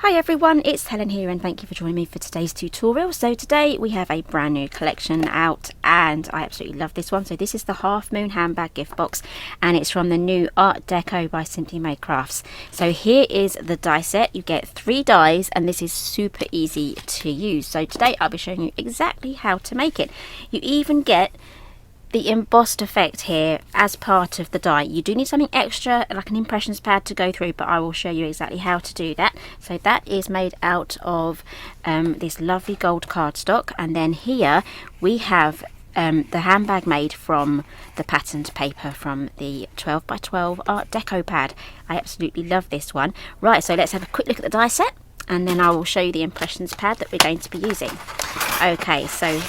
Hi everyone, it's Helen here and thank you for joining me for today's tutorial. So today we have a brand new collection out and I absolutely love this one. So this is the Half Moon handbag gift box and it's from the new Art Deco by Simply Made Crafts. So here is the die set. You get 3 dies and this is super easy to use. So today I'll be showing you exactly how to make it. You even get the embossed effect here as part of the die. You do need something extra like an impressions pad to go through, but I will show you exactly how to do that. So that is made out of this lovely gold cardstock, and then here we have the handbag made from the patterned paper from the 12 by 12 Art Deco pad. I absolutely love this one. Right, so let's have a quick look at the die set and then I will show you the impressions pad that we're going to be using. Okay, so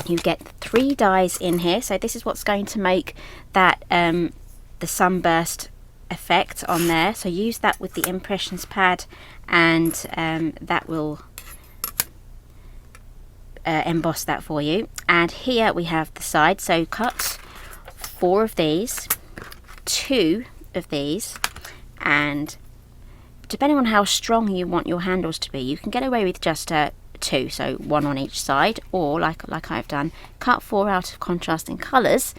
you get 3 dies in here, so this is what's going to make that the sunburst effect on there. So use that with the impressions pad and that will emboss that for you. And here we have the side, so cut 4 of these, 2 of these, and depending on how strong you want your handles to be, you can get away with just 2, so 1 on each side, or like I've done, cut 4 out of contrasting colours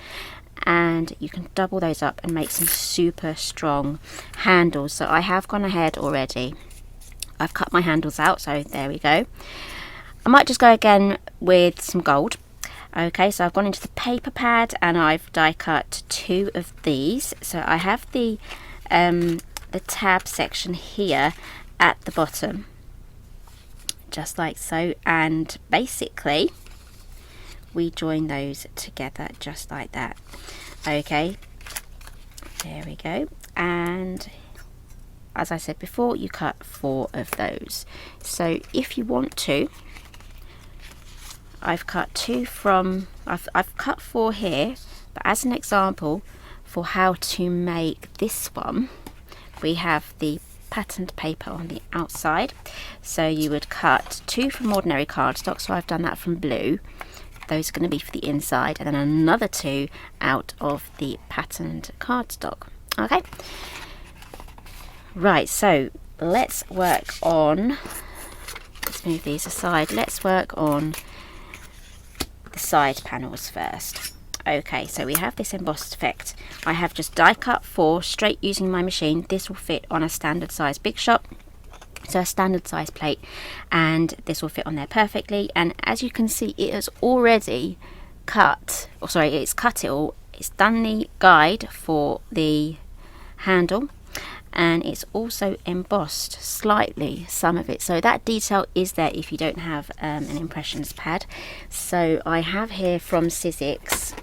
and you can double those up and make some super strong handles. So I have gone ahead already, I've cut my handles out, so there we go. I might just go again with some gold. Okay, so I've gone into the paper pad and I've die cut 2 of these. So I have the tab section here at the bottom, just like so, and basically we join those together just like that. Okay, there we go. And as I said before, you cut 4 of those. So if you want to, I've cut 2 from, I've cut 4 here, but as an example for how to make this one, we have the patterned paper on the outside. So you would cut 2 from ordinary cardstock, so I've done that from blue. Those are going to be for the inside, and then another 2 out of the patterned cardstock. Okay, right, so let's work on, let's move these aside, let's work on the side panels first. Okay, so we have this embossed effect. I have just die cut 4 straight using my machine. This will fit on a standard size big shot, so a standard size plate, and this will fit on there perfectly. And as you can see, it has already cut, or sorry, it's cut it all. It's done the guide for the handle, and it's also embossed slightly some of it, so that detail is there if you don't have an impressions pad. So I have here from Sizzix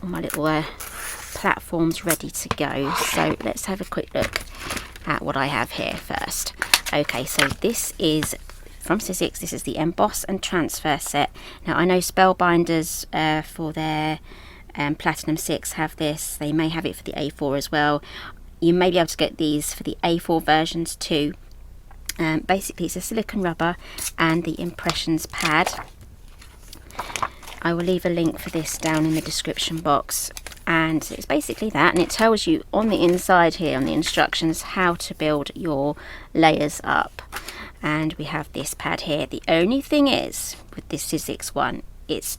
all my little platforms ready to go, so let's have a quick look at what I have here first. Okay, so this is from Sizzix. This is the emboss and transfer set. Now I know Spellbinders for their Platinum 6 have this. They may have it for the A4 as well. You may be able to get these for the A4 versions too. Basically it's a silicone rubber and the impressions pad. I will leave a link for this down in the description box, and it's basically that, and it tells you on the inside here on the instructions how to build your layers up. And we have this pad here. The only thing is with this Sizzix one, it's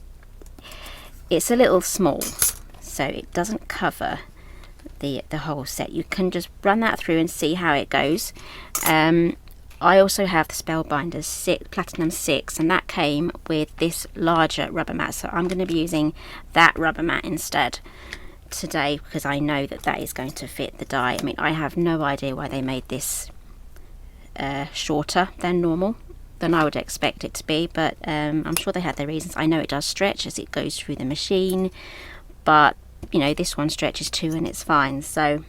a little small, so it doesn't cover the whole set. You can just run that through and see how it goes. I also have the Spellbinders Platinum 6, and that came with this larger rubber mat, so I'm going to be using that rubber mat instead today because I know that that is going to fit the die. I mean, I have no idea why they made this shorter than normal, than I would expect it to be, but I'm sure they had their reasons. I know it does stretch as it goes through the machine, but you know, this one stretches too and it's fine. So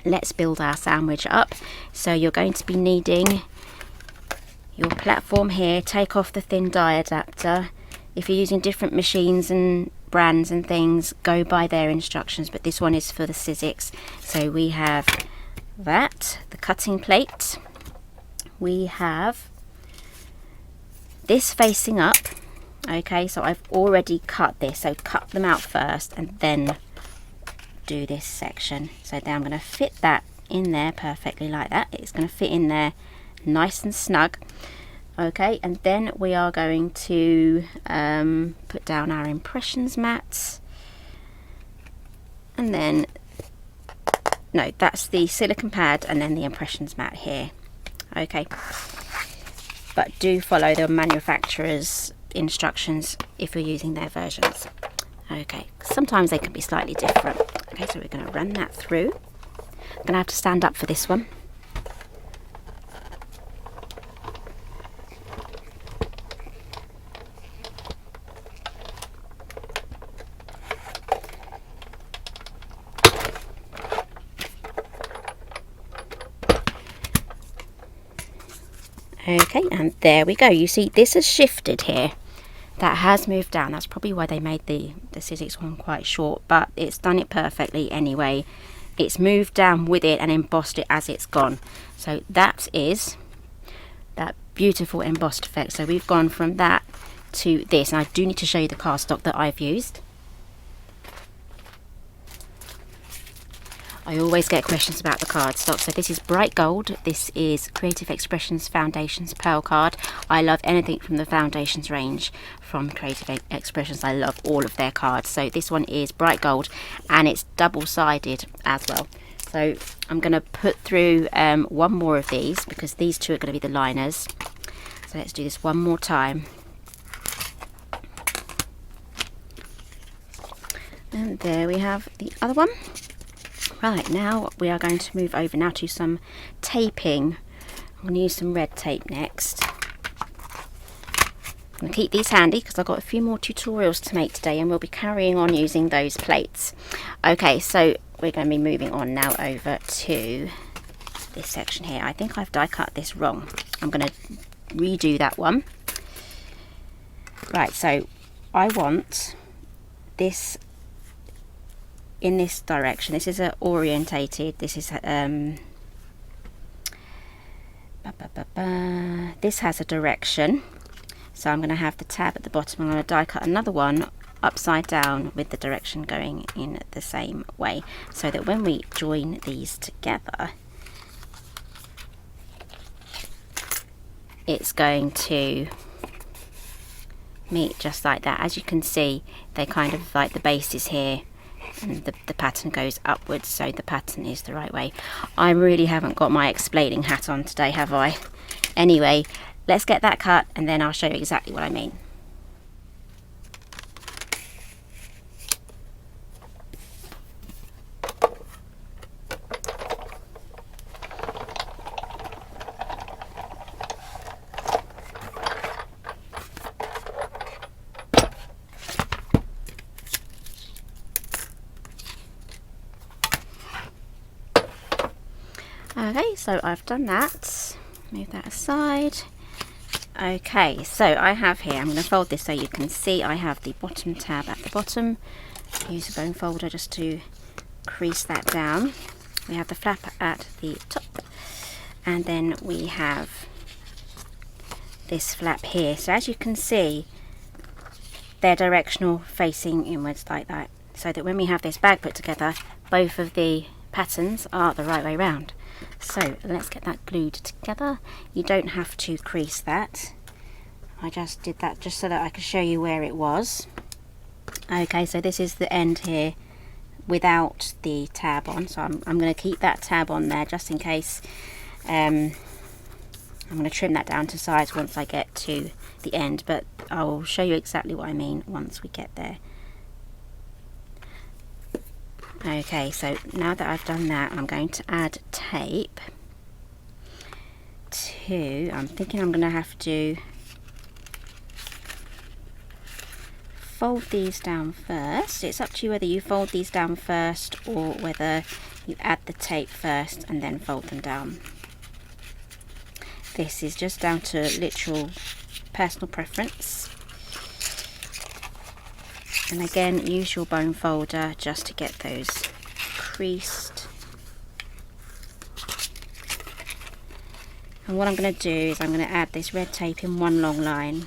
let's build our sandwich up. So you're going to be needing your platform here. Take off the thin die adapter. If you're using different machines and brands and things, go by their instructions, but this one is for the Sizzix. So we have that, the cutting plate. We have this facing up. Okay, so I've already cut this, so cut them out first and then do this section. So now I'm going to fit that in there perfectly like that. It's going to fit in there nice and snug. Okay, and then we are going to put down our impressions mats, and then no, that's the silicone pad and then the impressions mat here. Okay, but do follow the manufacturer's instructions if you're using their versions. Okay, sometimes they can be slightly different. Okay, so we're going to run that through. I'm going to have to stand up for this one. Okay, and there we go. You see, this has shifted here. That has moved down. That's probably why they made the Sizzix one quite short, but it's done it perfectly anyway. It's moved down with it and embossed it as it's gone. So that is that beautiful embossed effect. So we've gone from that to this, and I do need to show you the cardstock that I've used. I always get questions about the cardstock. So this is bright gold. This is Creative Expressions Foundations Pearl card. I love anything from the foundations range from Creative Expressions. I love all of their cards. So this one is bright gold, and it's double-sided as well. So I'm going to put through one more of these, because these two are going to be the liners. So let's do this one more time. And there we have the other one. Right, now we are going to move over now to some taping. I'm going to use some red tape next. I'm going to keep these handy because I've got a few more tutorials to make today, and we'll be carrying on using those plates. Okay, so we're going to be moving on now over to this section here. I think I've die cut this wrong. I'm going to redo that one. Right, so I want this in this direction. This is orientated. This is this has a direction. So I'm going to have the tab at the bottom. I'm going to die cut another one upside down with the direction going in the same way, so that when we join these together, it's going to meet just like that. As you can see, they kind of like the base is here, and the pattern goes upwards, so the pattern is the right way. I really haven't got my explaining hat on today, have I? Anyway, let's get that cut, and then I'll show you exactly what I mean. Okay, so I've done that. Move that aside. Okay, so I have here, I'm going to fold this so you can see, I have the bottom tab at the bottom. Use a bone folder just to crease that down. We have the flap at the top, and then we have this flap here. So as you can see, they're directional, facing inwards like that, so that when we have this bag put together, both of the patterns are the right way round. So let's get that glued together. You don't have to crease that. I just did that just so that I could show you where it was. Okay, so this is the end here without the tab on, so I'm going to keep that tab on there just in case. I'm going to trim that down to size once I get to the end, but I'll show you exactly what I mean once we get there. Okay, so now that I've done that, I'm going to add tape to, I'm thinking I'm going to have to fold these down first. It's up to you whether you fold these down first or whether you add the tape first and then fold them down. This is just down to literal personal preference. And again, use your bone folder just to get those creased. And what I'm going to do is I'm going to add this red tape in one long line.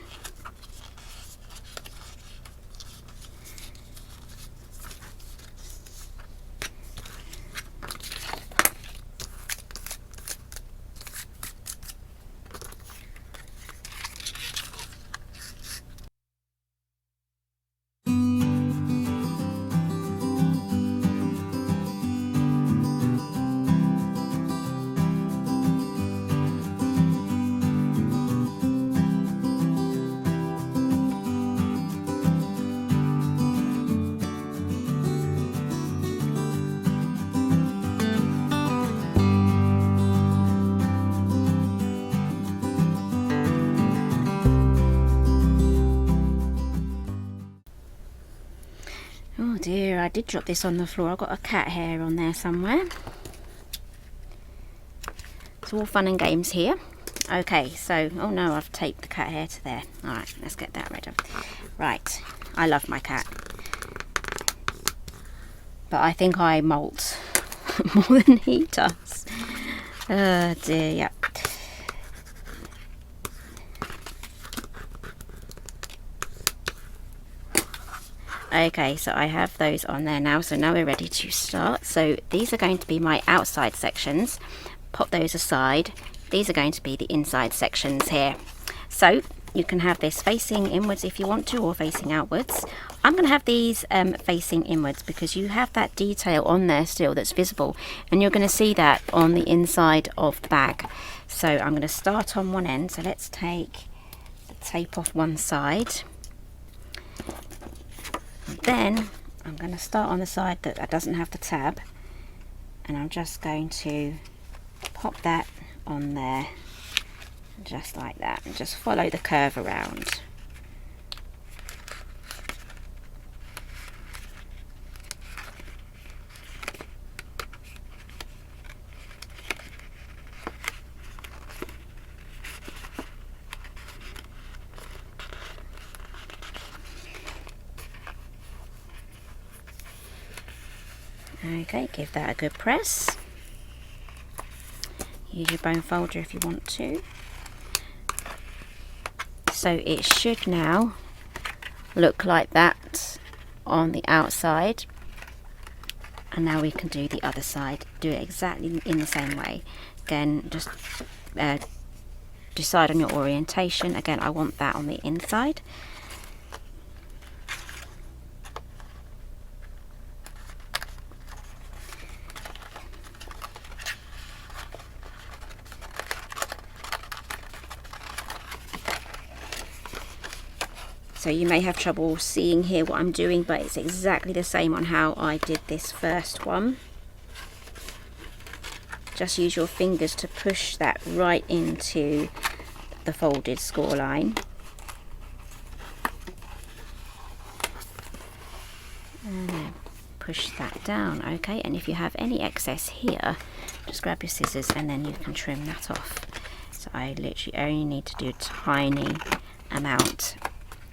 I did drop this on the floor. I've got a cat hair on there somewhere. It's all fun and games here. Okay, so, oh no, I've taped the cat hair to there. Alright, let's get that rid of. Right, I love my cat. But I think I molt more than he does. Oh dear, yeah. Okay, so I have those on there now, so now we're ready to start. So these are going to be my outside sections. Pop those aside. These are going to be the inside sections here. So you can have this facing inwards if you want to, or facing outwards. I'm going to have these facing inwards because you have that detail on there still that's visible, and you're going to see that on the inside of the bag. So I'm going to start on one end. So let's take the tape off one side. Then I'm going to start on the side that doesn't have the tab, and I'm just going to pop that on there just like that, and just follow the curve around. Okay, give that a good press. Use your bone folder if you want to. So it should now look like that on the outside. And now we can do the other side. Do it exactly in the same way. Again, just decide on your orientation. Again, I want that on the inside. So you may have trouble seeing here what I'm doing, but it's exactly the same on how I did this first one. Just use your fingers to push that right into the folded score line. And then push that down, okay? And if you have any excess here, just grab your scissors and then you can trim that off. So I literally only need to do a tiny amount.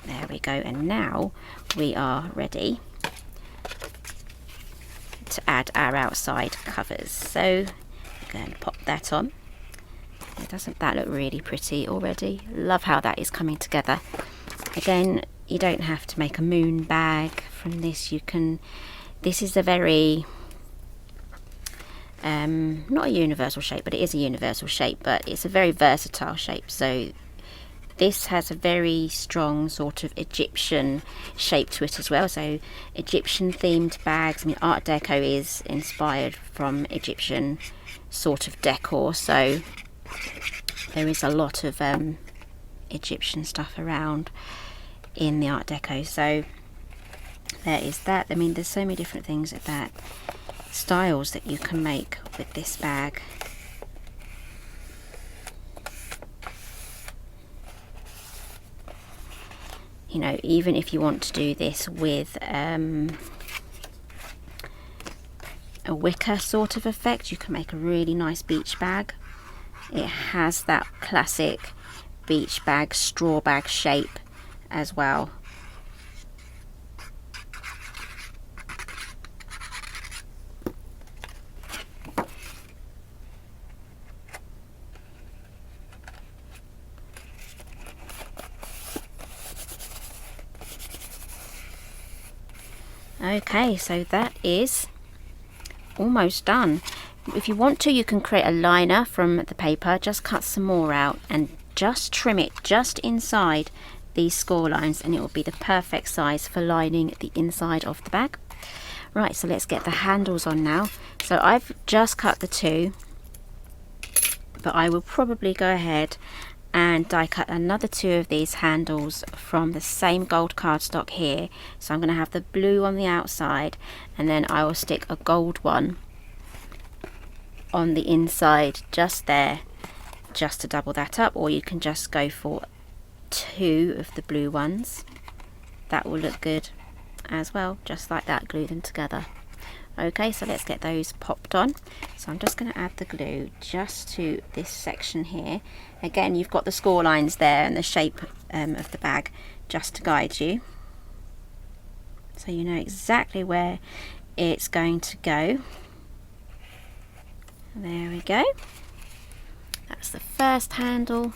There we go, and now we are ready to add our outside covers. So I'm going to pop that on. Doesn't that look really pretty already? Love how that is coming together. Again, you don't have to make a moon bag from this. You can, this is a very not a universal shape, but it is a universal shape, but it's a very versatile shape. So this has a very strong sort of Egyptian shape to it as well. So Egyptian themed bags. I mean, Art Deco is inspired from Egyptian sort of decor. So there is a lot of Egyptian stuff around in the Art Deco. So there is that. I mean, there's so many different things that styles that you can make with this bag. You know, even if you want to do this with a wicker sort of effect, you can make a really nice beach bag. It has that classic beach bag, straw bag shape as well. Okay, so that is almost done. If you want to, you can create a liner from the paper, just cut some more out and just trim it just inside these score lines, and it will be the perfect size for lining the inside of the bag. Right, so let's get the handles on now. So I've just cut the two, but I will probably go ahead and die cut another two of these handles from the same gold cardstock here. So I'm going to have the blue on the outside, and then I will stick a gold one on the inside just there, just to double that up, or you can just go for two of the blue ones. That will look good. as well, just like that, glue them together. Okay, so let's get those popped on. So I'm just going to add the glue just to this section here. Again, you've got the score lines there and the shape of the bag just to guide you, so you know exactly where it's going to go. There we go. That's the first handle.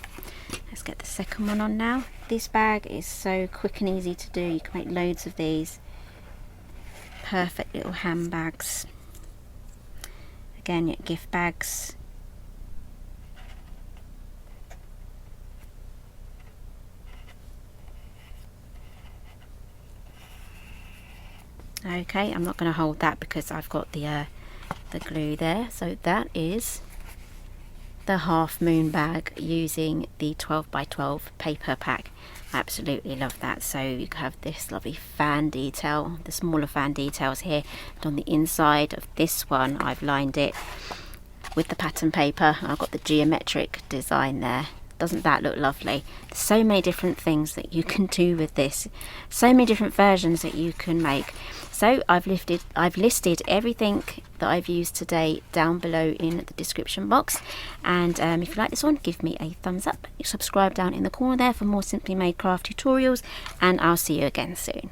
Let's get the second one on now. This bag is so quick and easy to do. You can make loads of these. Perfect little handbags. Again, your gift bags. Okay, I'm not going to hold that because I've got the glue there. So that is the half moon bag using the 12 by 12 paper pack. Absolutely love that. So you have this lovely fan detail, the smaller fan details here, and on the inside of this one I've lined it with the pattern paper. I've got the geometric design there. Doesn't that look lovely? So many different things that you can do with this, so many different versions that you can make. So I've listed everything that I've used today down below in the description box, and if you like this one, give me a thumbs up, subscribe down in the corner there for more Simply Made craft tutorials, and I'll see you again soon.